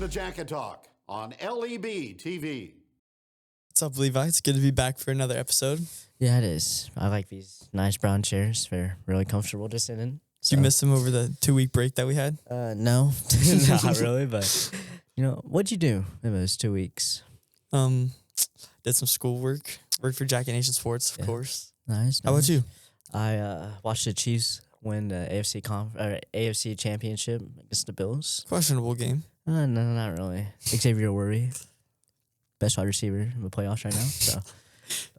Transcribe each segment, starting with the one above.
to Jacket Talk on LEB TV. What's up, Levi? It's good to be back for another episode. Yeah, it is. I like these nice brown chairs. They're really comfortable to sit in. Did you miss them over the 2-week break that we had? No, not really. But what'd you do in those 2 weeks? Did some schoolwork. Worked for Jacket Nation Sports, of course. Nice. How about you? I watched the Chiefs win the AFC Championship against the Bills. Questionable game. No, not really. Xavier Worthy, best wide receiver in the playoffs right now. So,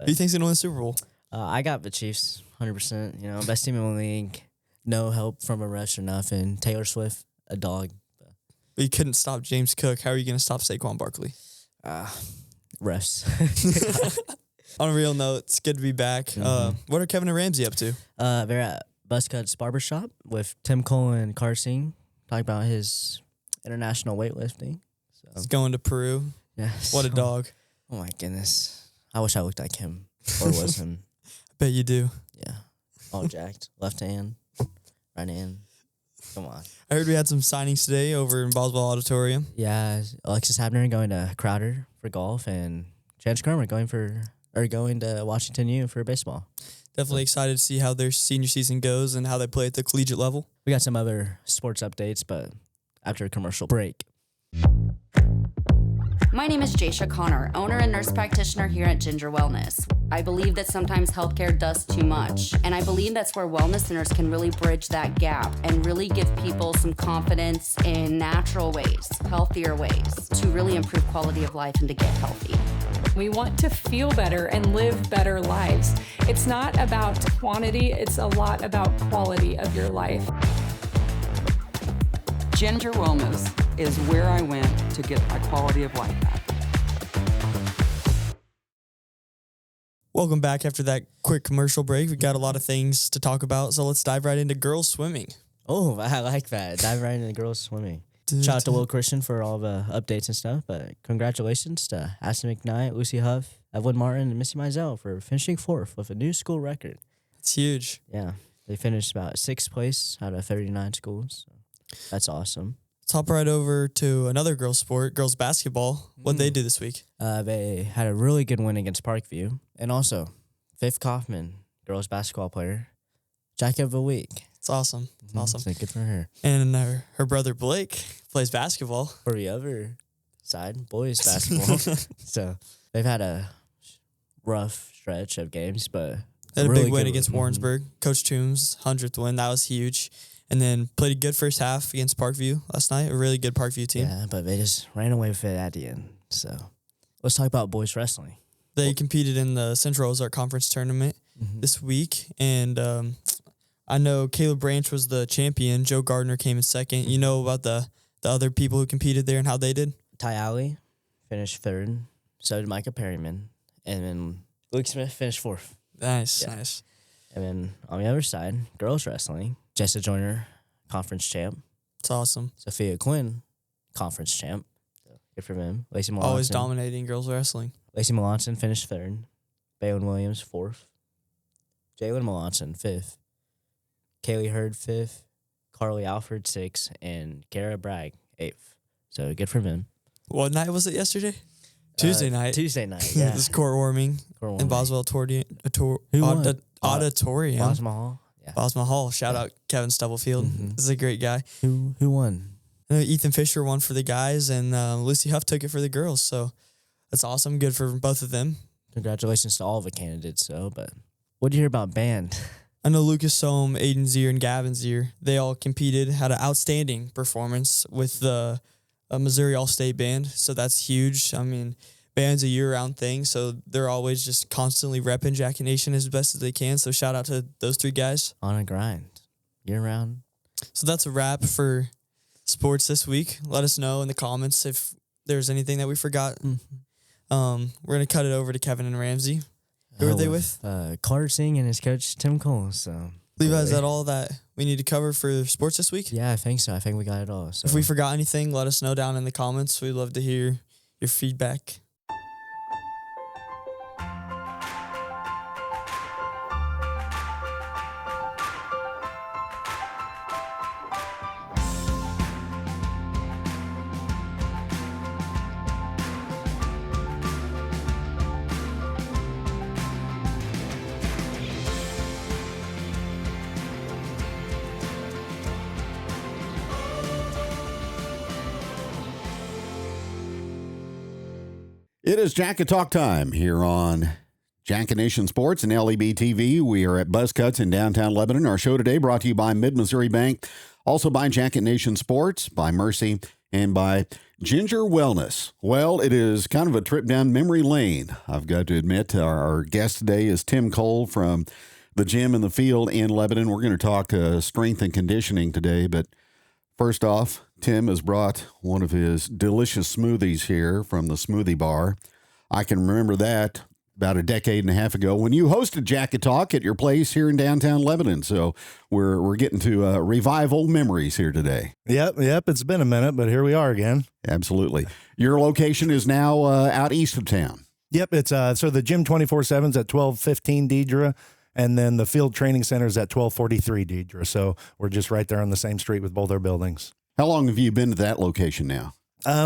Who do you think's gonna win the Super Bowl? I got the Chiefs, 100%. Best team in the league. No help from a refs or nothing. Taylor Swift, a dog. But you couldn't stop James Cook. How are you gonna stop Saquon Barkley? Refs. On a real note, it's good to be back. What are Kevin and Ramsey up to? They're at Buzzcut's Barbershop with Tim Cole and Carson. Talking about his international weightlifting. So, He's going to Peru. yeah. What a dog. Oh my goodness. I wish I looked like him or was him. I bet you do. Yeah. All jacked. Left hand, right hand. Come on. I heard we had some signings today over in Boswell Auditorium. Yeah. Alexis Habner going to Crowder for golf and Chance Kermer going to Washington U for baseball. Definitely excited to see how their senior season goes and how they play at the collegiate level. We got some other sports updates, but after a commercial break. My name is Jaysha Connor, owner and nurse practitioner here at Ginger Wellness. I believe that sometimes healthcare does too much, and I believe that's where wellness centers can really bridge that gap and really give people some confidence in natural ways, healthier ways, to really improve quality of life and to get healthy. We want to feel better and live better lives. It's not about quantity, it's a lot about quality of your life. Ginger Wellness is where I went to get my quality of life back. Welcome back after that quick commercial break. We got a lot of things to talk about, so let's dive right into girls swimming. Oh, I like that. Dive right into girls swimming. Shout out to Will Christian for all the updates and stuff, but congratulations to Aston McKnight, Lucy Huff, Evelyn Martin, and Missy Mizell for finishing 4th with a new school record. It's huge. Yeah, they finished about 6th place out of 39 schools. So that's awesome. Let's hop right over to another girls sport, girls basketball. What'd they do this week? They had a really good win against Parkview, and also Faith Kaufman, girls basketball player, Jacket of the Week. It's awesome. It's awesome. So good for her. And her brother Blake plays basketball. For the other side, boys basketball. So they've had a rough stretch of games, but They had a really big win good against Warrensburg. Coach Toombs' 100th win. That was huge. And then played a good first half against Parkview last night. A really good Parkview team. Yeah, but they just ran away with it at the end. So let's talk about boys wrestling. They competed in the Central Ozark Conference tournament this week. And I know Caleb Branch was the champion. Joe Gardner came in second. You know about the other people who competed there and how they did? Ty Alley finished 3rd. So did Micah Perryman. And then Luke Smith finished 4th. Nice, Yeah. nice. And then on the other side, girls wrestling, Jessa Joyner, conference champ. It's awesome. Sophia Quinn, conference champ. So good for them. Lacey Melanson. Always dominating girls wrestling. Lacey Melanson finished 3rd. Baylin Williams, 4th. Jalen Melanson, 5th. Kaylee Hurd, 5th. Carly Alford, 6th. And Kara Bragg, 8th. So good for them. What night was it yesterday? Tuesday night. Tuesday night, yeah. This court warming in Boswell Who won? Auditorium. Bosma Hall. Yeah. Bosma Hall. Shout out Kevin Stubblefield. This is a great guy. Who won? Ethan Fisher won for the guys, and Lucy Huff took it for the girls. So that's awesome. Good for both of them. Congratulations to all the candidates, but what do you hear about band? I know Lucas Sohm, Aiden Zier, and Gavin Zier, they all competed, had an outstanding performance with the Missouri All-State Band. So that's huge. I mean, band's a year-round thing, so they're always just constantly repping Jacket Nation as best as they can. So shout out to those 3 guys. On a grind. Year-round. So that's a wrap for sports this week. Let us know in the comments if there's anything that we forgot. We're going to cut it over to Kevin and Ramsey. Who are they with? Carter Singh and his coach, Tim Cole. So Levi, is that all that we need to cover for sports this week? Yeah, I think so. I think we got it all. So If we forgot anything, let us know down in the comments. We'd love to hear your feedback. It is Jacket Talk time here on Jacket Nation Sports and LEB TV. We are at Buzz Cuts in downtown Lebanon. Our show today brought to you by Mid-Missouri Bank, also by Jacket Nation Sports, by Mercy, and by Ginger Wellness. Well, it is kind of a trip down memory lane. I've got to admit, our guest today is Tim Cole from the gym in the field in Lebanon. We're going to talk strength and conditioning today, but first off, Tim has brought one of his delicious smoothies here from the smoothie bar. I can remember that about a decade and a half ago when you hosted Jacket Talk at your place here in downtown Lebanon. So we're getting to revive old memories here today. Yep. It's been a minute, but here we are again. Absolutely. Your location is now out east of town. Yep. It's so the gym 24/7 is at 1215 Deidre, and then the field training center is at 1243 Deidre. So we're just right there on the same street with both our buildings. How long have you been to that location now?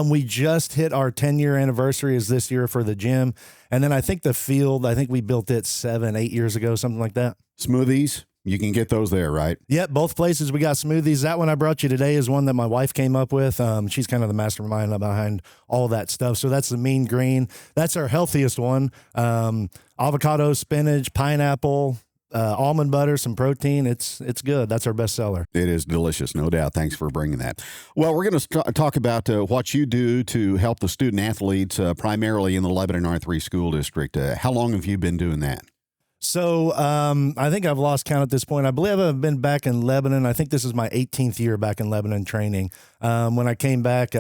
We just hit our 10-year anniversary is this year for the gym. And then I think the field, we built it 7-8 years ago, something like that. Smoothies, you can get those there, right? Yep, both places we got smoothies. That one I brought you today is one that my wife came up with. She's kind of the mastermind behind all that stuff. So that's the Mean Green. That's our healthiest one. Avocado, spinach, pineapple, almond butter, some protein. It's good. That's our best seller. It is delicious, no doubt. Thanks for bringing that. Well, we're going to talk about what you do to help the student athletes, primarily in the Lebanon R3 school district. How long have you been doing that? So I think I've lost count at this point. I believe I've been back in Lebanon. I think this is my 18th year back in Lebanon training. When I came back,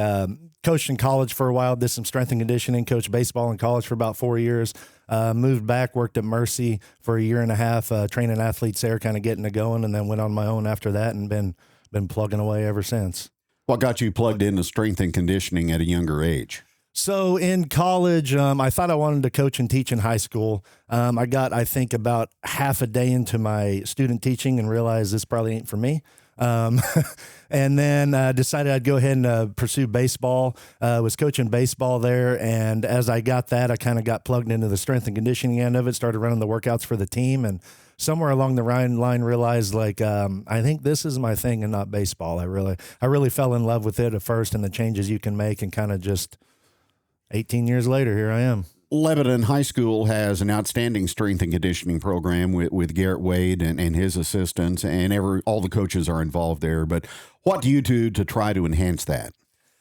coached in college for a while, did some strength and conditioning, coached baseball in college for about 4 years. Moved back, worked at Mercy for a year and a half, training athletes there, kind of getting it going, and then went on my own after that and been plugging away ever since. What got you plugged into strength and conditioning at a younger age? So in college, I thought I wanted to coach and teach in high school. I got, I think, about half a day into my student teaching and realized this probably ain't for me. And then decided I'd go ahead and pursue baseball. Was coaching baseball there, and as I got that, I kind of got plugged into the strength and conditioning end of it, started running the workouts for the team, and somewhere along the line realized, I think this is my thing and not baseball. I really fell in love with it at first, and the changes you can make, and kind of just 18 years later, here I am. Lebanon High School has an outstanding strength and conditioning program with Garrett Wade and his assistants, and all the coaches are involved there. But what do you do to try to enhance that?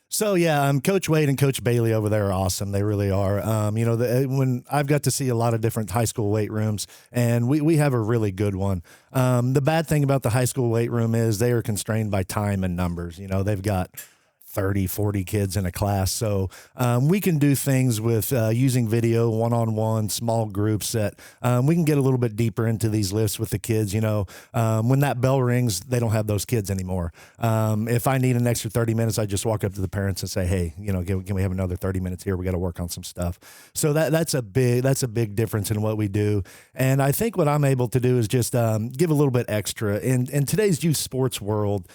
So, yeah, Coach Wade and Coach Bailey over there are awesome. They really are. When I've got to see a lot of different high school weight rooms, and we have a really good one. The bad thing about the high school weight room is they are constrained by time and numbers. They've got 30, 40 kids in a class. So we can do things with using video, one-on-one, small groups that we can get a little bit deeper into these lifts with the kids. When that bell rings, they don't have those kids anymore. If I need an extra 30 minutes, I just walk up to the parents and say, hey, can we have another 30 minutes here? We got to work on some stuff. So that's a big difference in what we do. And I think what I'm able to do is just give a little bit extra. In today's youth sports world,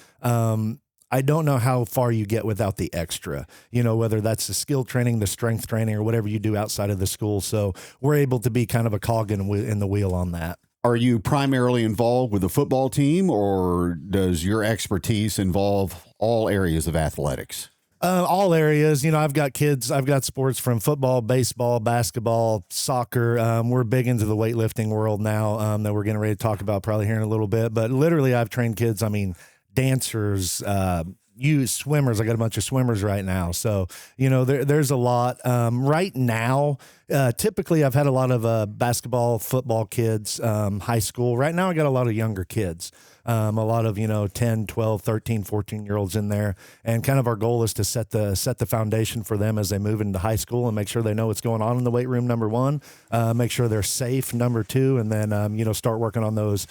I don't know how far you get without the extra, whether that's the skill training, the strength training, or whatever you do outside of the school. So we're able to be kind of a cog in the wheel on that. Are you primarily involved with the football team, or does your expertise involve all areas of athletics? All areas. I've got kids. I've got sports from football, baseball, basketball, soccer. We're big into the weightlifting world now that we're getting ready to talk about probably here in a little bit. But literally, I've trained kids. Dancers, swimmers. I got a bunch of swimmers right now. So, there's a lot. Right now, typically I've had a lot of basketball, football kids, high school. Right now I got a lot of younger kids. A lot of 10, 12, 13, 14-year-olds in there, and kind of our goal is to set the foundation for them as they move into high school and make sure they know what's going on in the weight room, number one, make sure they're safe, number two, and then start working on those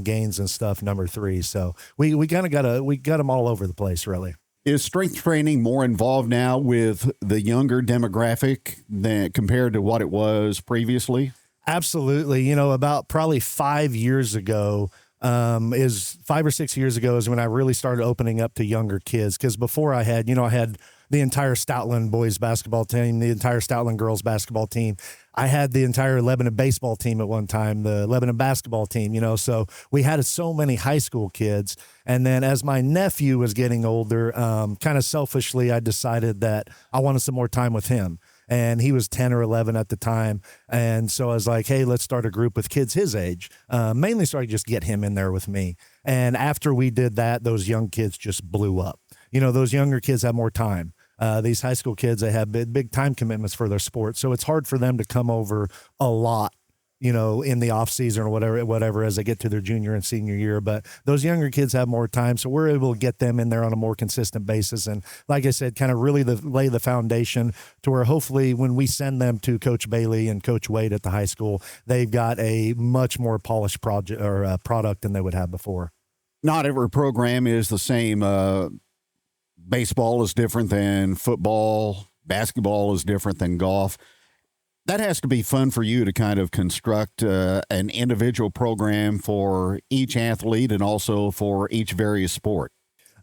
gains and stuff, number three. So we kind of got them all over the place, really. Is strength training more involved now with the younger demographic than compared to what it was previously? Absolutely. About probably 5 years ago, is 5 or 6 years ago is when I really started opening up to younger kids. Because before I had the entire Stoutland boys basketball team, the entire Stoutland girls basketball team. I had the entire Lebanon baseball team at one time, the Lebanon basketball team, so we had so many high school kids. And then as my nephew was getting older, kind of selfishly, I decided that I wanted some more time with him. and he was 10 or 11 at the time. And so I was like, hey, let's start a group with kids his age, mainly so I could just get him in there with me. And after we did that, those young kids just blew up. Those younger kids have more time. These high school kids, they have big time commitments for their sport. So it's hard for them to come over a lot, in the off season or whatever, as they get to their junior and senior year. But those younger kids have more time. So we're able to get them in there on a more consistent basis. And like I said, kind of really lay the foundation to where hopefully when we send them to Coach Bailey and Coach Wade at the high school, they've got a much more polished product than they would have before. Not every program is the same. Baseball is different than football. Basketball is different than golf. That has to be fun for you to kind of construct an individual program for each athlete and also for each various sport.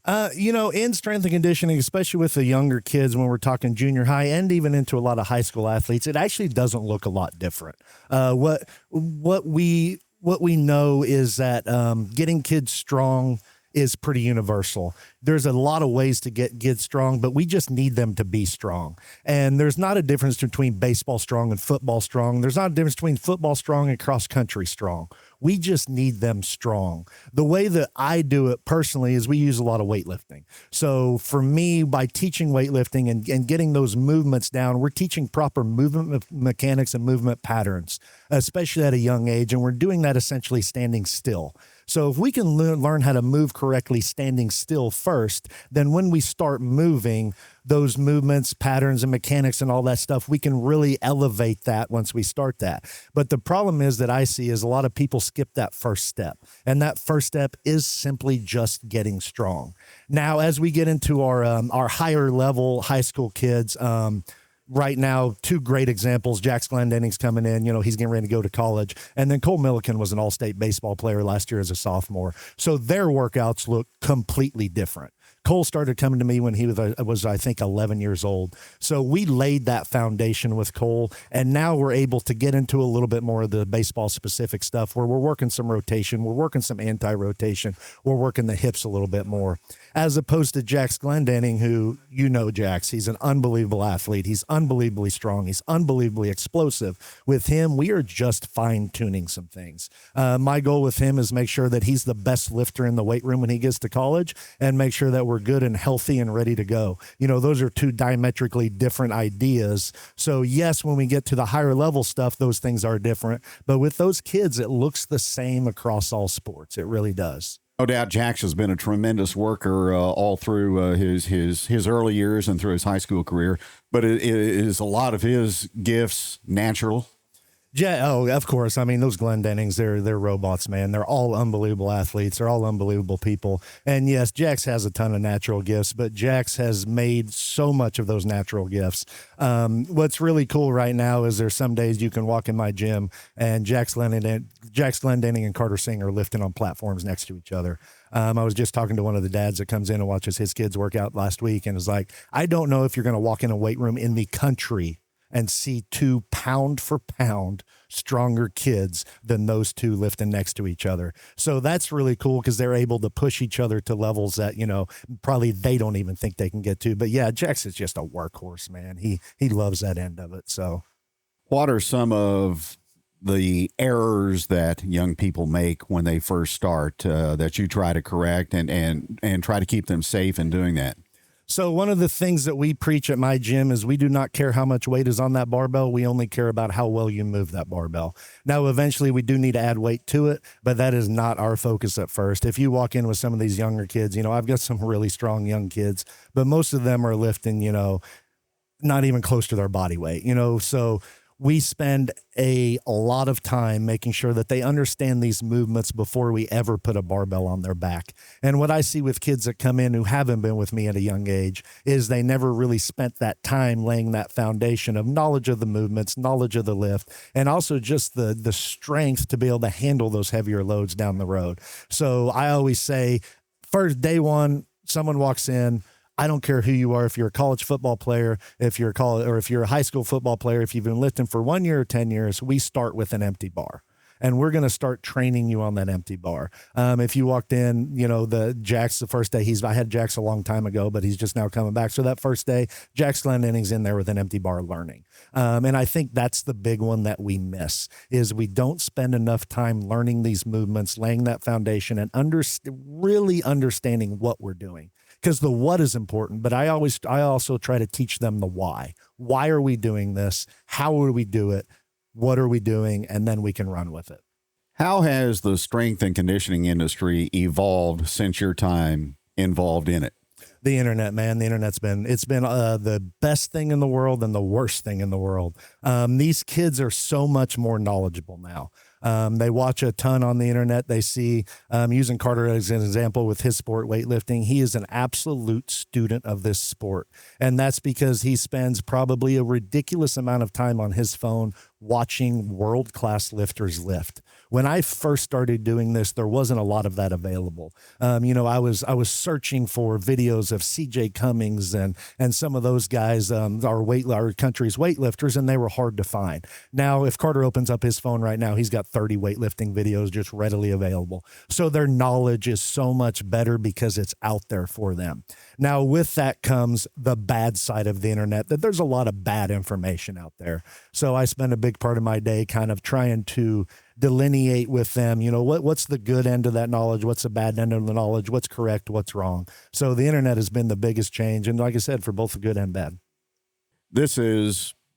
In strength and conditioning, especially with the younger kids, when we're talking junior high and even into a lot of high school athletes, it actually doesn't look a lot different. What we know is that getting kids strong is pretty universal. There's a lot of ways to get kids strong, but we just need them to be strong. And there's not a difference between baseball strong and football strong. There's not a difference between football strong and cross country strong. We just need them strong. The way that I do it personally is we use a lot of weightlifting. So for me, by teaching weightlifting and getting those movements down, we're teaching proper movement mechanics and movement patterns, especially at a young age. And we're doing that essentially standing still. So if we can learn how to move correctly standing still first, then when we start moving, those movements, patterns, and mechanics and all that stuff, we can really elevate that once we start that. But the problem is that I see is a lot of people skip that first step. And that first step is simply just getting strong. Now, as we get into our higher level high school kids, right now, two great examples. Jax Glendenning's coming in. He's getting ready to go to college. And then Cole Milliken was an all-state baseball player last year as a sophomore. So their workouts look completely different. Cole started coming to me when he was, I think, 11 years old. So we laid that foundation with Cole, and now we're able to get into a little bit more of the baseball-specific stuff where we're working some rotation, we're working some anti-rotation, we're working the hips a little bit more, as opposed to Jax Glendenning, who, Jax, he's an unbelievable athlete. He's unbelievably strong. He's unbelievably explosive. With him, we are just fine-tuning some things. My goal with him is make sure that he's the best lifter in the weight room when he gets to college and make sure that we're good and healthy and ready to go. Those are two diametrically different ideas. So yes, when we get to the higher level stuff, those things are different. But with those kids, it looks the same across all sports. It really does. No doubt Jax has been a tremendous worker all through his early years and through his high school career. But it is a lot of his gifts natural. Yeah, of course. I mean, those Glendennings, they're robots, man. They're all unbelievable athletes. They're all unbelievable people. And yes, Jax has a ton of natural gifts, but Jax has made so much of those natural gifts. What's really cool right now is there's some days you can walk in my gym and Jax Glendenning and Carter Singh are lifting on platforms next to each other. I was just talking to one of the dads that comes in and watches his kids work out last week and is like, I don't know if you're going to walk in a weight room in the country and see 2 pound for pound stronger kids than those two lifting next to each other. So that's really cool because they're able to push each other to levels that, probably they don't even think they can get to. But yeah, Jax is just a workhorse, man. He loves that end of it. So what are some of the errors that young people make when they first start that you try to correct and try to keep them safe in doing that? So one of the things that we preach at my gym is we do not care how much weight is on that barbell. We only care about how well you move that barbell. Now, eventually we do need to add weight to it, but that is not our focus at first. If you walk in with some of these younger kids, I've got some really strong young kids, but most of them are lifting, not even close to their body weight, so we spend a lot of time making sure that they understand these movements before we ever put a barbell on their back. And what I see with kids that come in who haven't been with me at a young age is they never really spent that time laying that foundation of knowledge of the movements, knowledge of the lift, and also just the strength to be able to handle those heavier loads down the road. So I always say, first day one, someone walks in, I don't care who you are, if you're a college football player, if you're a high school football player, if you've been lifting for 1 year or 10 years, we start with an empty bar. and we're going to start training you on that empty bar. If you walked in, Jack's the first day I had Jack's a long time ago, but he's just now coming back. So that first day, Jack's Glendenning's in there with an empty bar learning. And I think that's the big one that we miss is we don't spend enough time learning these movements, laying that foundation and really understanding what we're doing. Because the what is important, but I also try to teach them the why. Why are we doing this? How do we do it? What are we doing? And then we can run with it. How has the strength and conditioning industry evolved since your time involved in it? The internet, man. The internet's been the best thing in the world and the worst thing in the world. These kids are so much more knowledgeable now. They watch a ton on the internet. They see, using Carter as an example with his sport, weightlifting, he is an absolute student of this sport. And that's because he spends probably a ridiculous amount of time on his phone watching world-class lifters lift. When I first started doing this, there wasn't a lot of that available. I was searching for videos of CJ Cummings and some of those guys, our country's weightlifters, and they were hard to find. Now, if Carter opens up his phone right now, he's got 30 weightlifting videos just readily available. So their knowledge is so much better because it's out there for them. Now, with that comes the bad side of the internet, that there's a lot of bad information out there. So I spend a big part of my day kind of trying to delineate with them, what's the good end of that knowledge, what's the bad end of the knowledge, what's correct, what's wrong. So the internet has been the biggest change, and like I said, for both the good and bad.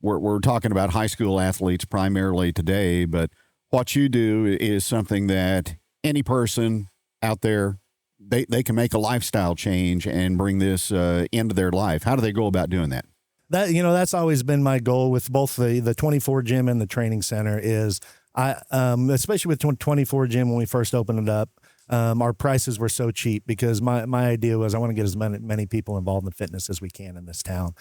We're talking about high school athletes primarily today, but what you do is something that any person out there, they can make a lifestyle change and bring this into their life. How do they go about doing that? That's always been my goal with both the 24 gym and the training center is especially with 24 gym, when we first opened it up, our prices were so cheap because my idea was I want to get as many people involved in fitness as we can in this town.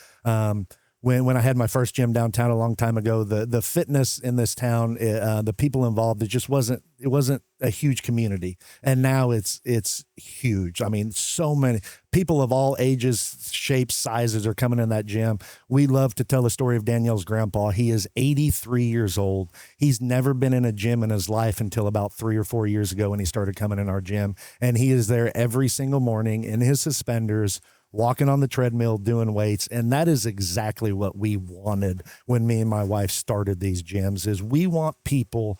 When I had my first gym downtown a long time ago, the fitness in this town, the people involved, it wasn't a huge community. And now it's huge. I mean, so many people of all ages, shapes, sizes are coming in that gym. We love to tell the story of Danielle's grandpa. He is 83 years old. He's never been in a gym in his life until about 3 or 4 years ago when he started coming in our gym. And he is there every single morning in his suspenders, walking on the treadmill, doing weights. And that is exactly what we wanted when me and my wife started these gyms, is we want people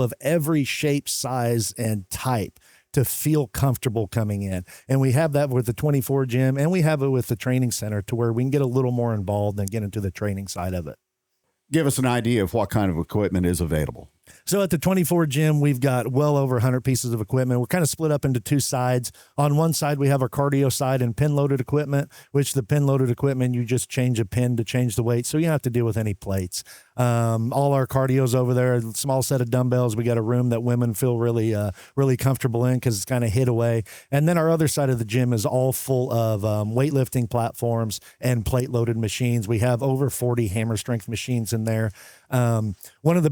of every shape, size, and type to feel comfortable coming in. And we have that with the 24 gym, and we have it with the training center to where we can get a little more involved and get into the training side of it. Give us an idea of what kind of equipment is available. So at the 24 gym, we've got well over 100 pieces of equipment. We're kind of split up into two sides. On one side, we have our cardio side and pin-loaded equipment, which the pin-loaded equipment, you just change a pin to change the weight, so you don't have to deal with any plates. All our cardio's over there, a small set of dumbbells. We got a room that women feel really comfortable in because it's kind of hid away. And then our other side of the gym is all full of weightlifting platforms and plate-loaded machines. We have over 40 hammer strength machines in there. One of the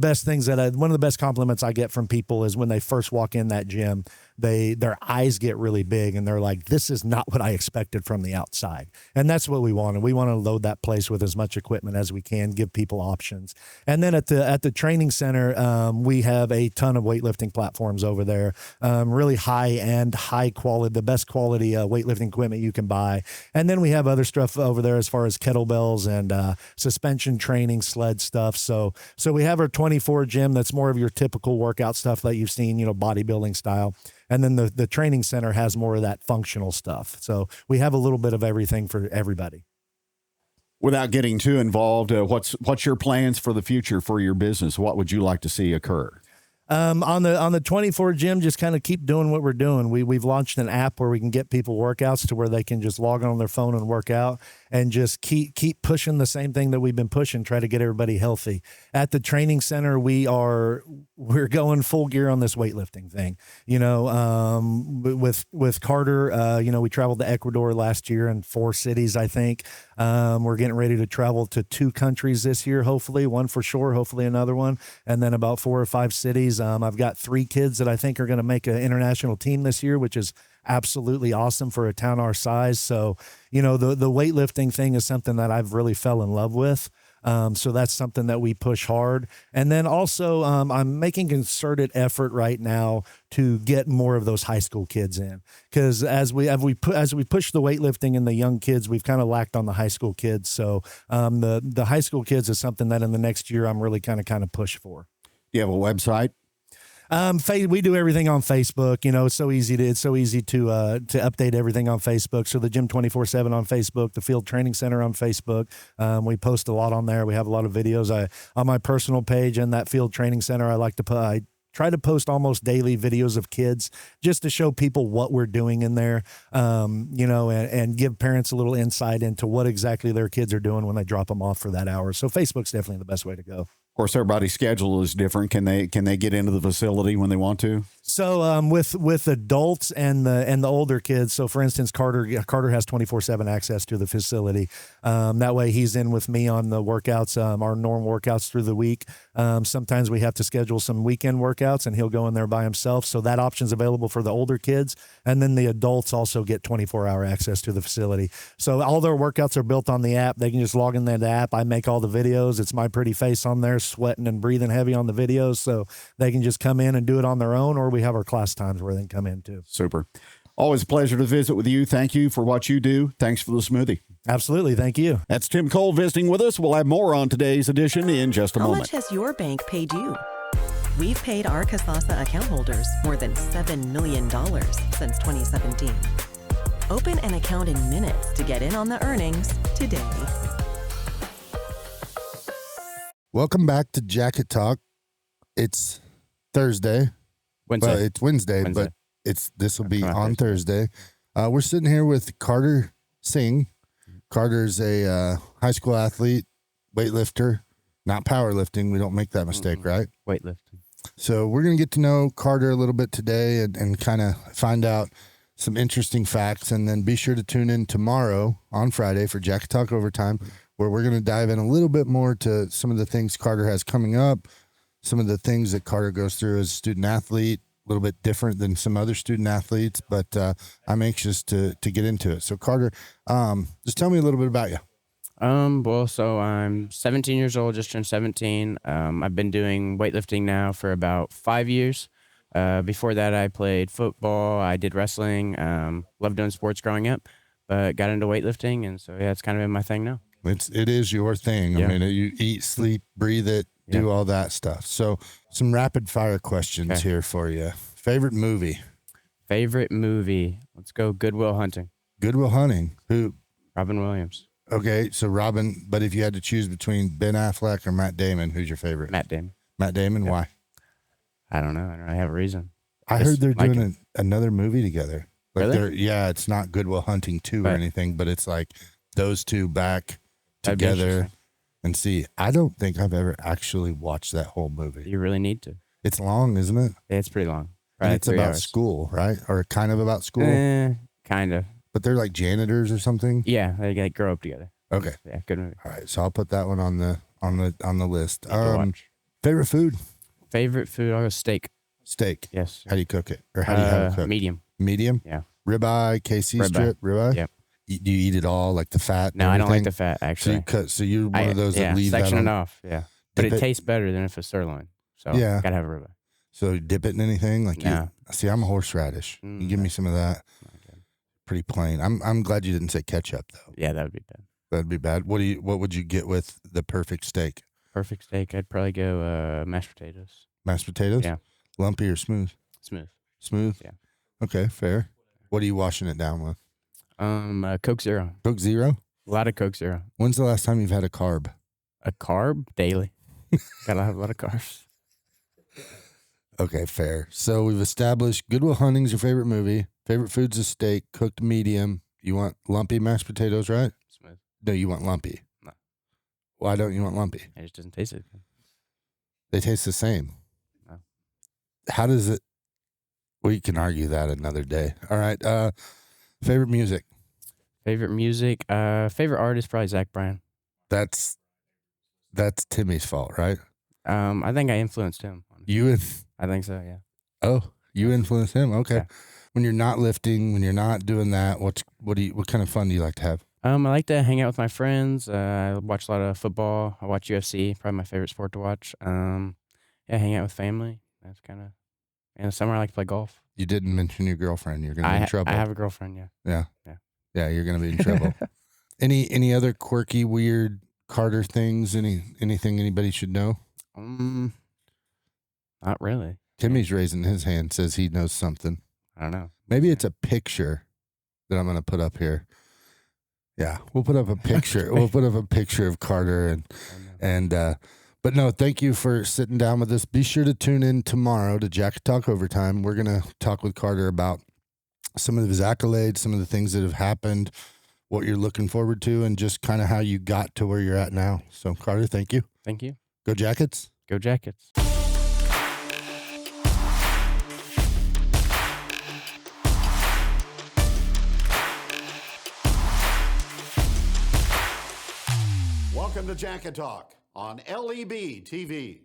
best compliments I get from people is when they first walk in that gym, their eyes get really big and they're like, this is not what I expected from the outside. And that's what we wanted. We want to load that place with as much equipment as we can, give people options. And then at the training center, we have a ton of weightlifting platforms over there, really high-end, high-quality, the best quality weightlifting equipment you can buy. And then we have other stuff over there as far as kettlebells and suspension training, sled stuff. So we have our 24 gym that's more of your typical workout stuff that you've seen, bodybuilding style. And then the training center has more of that functional stuff. So we have a little bit of everything for everybody. Without getting too involved, what's your plans for the future for your business? What would you like to see occur? On the 24 gym, just kind of keep doing what we're doing. We've launched an app where we can get people workouts to where they can just log on their phone and work out, and just keep pushing the same thing that we've been pushing, try to get everybody healthy. At the training center, we're going full gear on this weightlifting thing. With Carter, we traveled to Ecuador last year in 4 cities, I think. We're getting ready to travel to 2 countries this year, hopefully, one for sure, hopefully another one, and then about 4 or 5 cities. I've got 3 kids that I think are going to make an international team this year, which is absolutely awesome for a town our size. So, the weightlifting thing is something that I've really fell in love with. So that's something that we push hard. And then also I'm making concerted effort right now to get more of those high school kids in, because as we push the weightlifting and the young kids, we've kind of lacked on the high school kids. So the high school kids is something that in the next year I'm really kind of push for. Do you have a website? We do everything on Facebook. You know, it's so easy to update everything on Facebook. So the Gym 24/7 on Facebook, the Field Training Center on Facebook. We post a lot on there. We have a lot of videos. On my personal page and that Field Training Center, I try to post almost daily videos of kids just to show people what we're doing in there, and give parents a little insight into what exactly their kids are doing when they drop them off for that hour. So Facebook's definitely the best way to go. Of course, everybody's schedule is different. Can they get into the facility when they want to? So with adults and the older kids. So for instance, Carter has 24/7 access to the facility. That way he's in with me on the workouts, our normal workouts through the week. Sometimes we have to schedule some weekend workouts, and he'll go in there by himself. So that option's available for the older kids, and then the adults also get 24-hour access to the facility. So all their workouts are built on the app. They can just log in that app. I make all the videos. It's my pretty face on there, sweating and breathing heavy on the videos, so they can just come in and do it on their own, or we have our class times where they can come in too. Super. Always a pleasure to visit with you. Thank you for what you do. Thanks for the smoothie. Absolutely. Thank you. That's Tim Cole visiting with us. We'll have more on today's edition in just a moment. How much has your bank paid you? We've paid our Kasasa account holders more than $7 million since 2017. Open an account in minutes to get in on the earnings today. Welcome back to Jacket Talk. It's Thursday. Wednesday. Well, it's Wednesday, but this will be on Thursday. We're sitting here with Carter Singh. Carter's a high school athlete, weightlifter, not powerlifting. We don't make that mistake, right? Weightlifting. So we're going to get to know Carter a little bit today and kind of find out some interesting facts. And then be sure to tune in tomorrow on Friday for Jacket Talk Overtime, where we're going to dive in a little bit more to some of the things Carter has coming up, some of the things that Carter goes through as a student athlete, a little bit different than some other student athletes, but I'm anxious to get into it. So Carter, just tell me a little bit about you. So I'm 17 years old, just turned 17. I've been doing weightlifting now for about 5 years. Before that, I played football. I did wrestling. Loved doing sports growing up, but got into weightlifting, and so it's kind of been my thing now. It is your thing. Yeah. I mean, you eat, sleep, breathe it, do all that stuff. So some rapid fire questions here for you. Favorite movie? Let's go Good Will Hunting. Good Will Hunting. Who? Robin Williams. Okay, so Robin, but if you had to choose between Ben Affleck or Matt Damon, who's your favorite? Matt Damon. Matt Damon, why? I don't know. I don't really have a reason. I heard they're doing another movie together. Like Really? It's not Good Will Hunting 2 or Right. anything, but it's like those two back That'd be together. interesting. And see, I don't think I've ever actually watched that whole movie. You really need to. It's long, isn't it? It's pretty long. And Right, it's 3 about hours. school, right? Or kind of about school. Kind of. But they're like janitors or something. Yeah, they grow up together. Okay. Yeah, good movie. All right. So I'll put that one on the list. You can watch. Favorite food? Favorite food? I'll go steak. Steak. Yes. How do you cook it? Or how do you have it cooked? Medium. Medium? Yeah. Ribeye, KC Ribeye. strip, ribeye? Yep. Do you eat it all, like the fat? No, and I don't like everything? the fat, actually. So you're one of those that leave that section on. it off, yeah. But Dip it it- tastes better than if it's sirloin. So Yeah. gotta have a ribeye. So dip it in anything? Like Nah. see, I'm a horseradish. You give me some of that. Pretty plain. I'm glad you didn't say ketchup though. Yeah, that would be bad. That'd be bad. What would you get with the perfect steak? Perfect steak, I'd probably go mashed potatoes. Mashed potatoes? Yeah. Lumpy or smooth? Smooth. Smooth? Yeah. Okay, fair. What are you washing it down with? Coke Zero. Coke Zero? A lot of Coke Zero. When's the last time you've had a carb? A carb? Daily. Gotta have a lot of carbs. Okay, fair. So we've established Good Will Hunting's your favorite movie. Favorite food's a steak, cooked medium. You want lumpy mashed potatoes, right? Smooth. No, you want lumpy. No. Why don't you want lumpy? It just doesn't taste it. They taste the same. No. How does it? We can argue that another day. All right. Favorite music? Favorite music? Favorite artist? Probably Zach Bryan. That's Timmy's fault, right? I think I influenced him. I think so, yeah. Oh, you influenced him? Okay. Yeah. When you're not lifting, when you're not doing that, what kind of fun do you like to have? I like to hang out with my friends. I watch a lot of football. I watch UFC, probably my favorite sport to watch. Hang out with family. That's kind of. In the summer, I like to play golf. You didn't mention your girlfriend. You're going to be in trouble. I have a girlfriend. Yeah. Yeah, you're going to be in trouble. Any other quirky, weird Carter things? Anything anybody should know? Not really. Timmy's raising his hand, says he knows something. I don't know. Maybe it's a picture that I'm going to put up here. Yeah, we'll put up a picture. We'll put up a picture of Carter but no, thank you for sitting down with us. Be sure to tune in tomorrow to Jack Talk Overtime. We're going to talk with Carter about some of his accolades, some of the things that have happened, what you're looking forward to, and just kind of how you got to where you're at now. So, Carter, thank you. Thank you. Go Jackets. Go Jackets. Welcome to Jacket Talk on LEB TV.